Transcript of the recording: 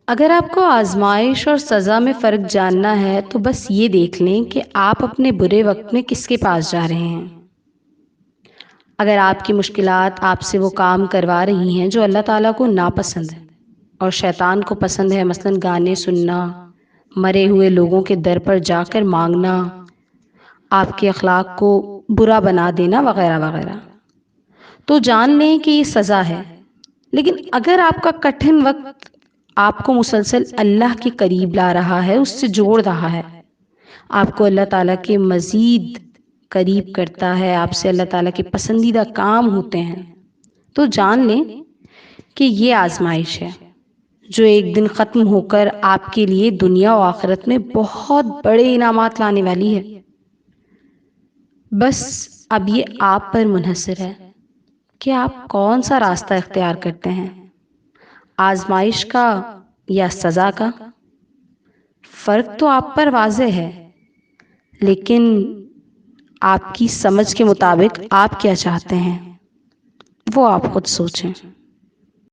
اگر آپ کو آزمائش اور سزا میں فرق جاننا ہے تو بس یہ دیکھ لیں کہ آپ اپنے برے وقت میں کس کے پاس جا رہے ہیں۔ اگر آپ کی مشکلات آپ سے وہ کام کروا رہی ہیں جو اللہ تعالیٰ کو ناپسند ہے اور شیطان کو پسند ہے، مثلاً گانے سننا، مرے ہوئے لوگوں کے در پر جا کر مانگنا، آپ کے اخلاق کو برا بنا دینا وغیرہ وغیرہ، تو جان لیں کہ یہ سزا ہے۔ لیکن اگر آپ کا کٹھن وقت آپ کو مسلسل اللہ کے قریب لا رہا ہے، اس سے جوڑ رہا ہے، آپ کو اللہ تعالیٰ کے مزید قریب کرتا ہے، آپ سے اللہ تعالیٰ کے پسندیدہ کام ہوتے ہیں، تو جان لیں کہ یہ آزمائش ہے جو ایک دن ختم ہو کر آپ کے لیے دنیا و آخرت میں بہت بڑے انعامات لانے والی ہے۔ بس اب یہ آپ پر منحصر ہے کہ آپ کون سا راستہ اختیار کرتے ہیں، آزمائش کا یا سزا کا۔ فرق تو آپ پر واضح ہے، لیکن آپ کی سمجھ کے مطابق آپ کیا چاہتے ہیں وہ آپ خود سوچیں۔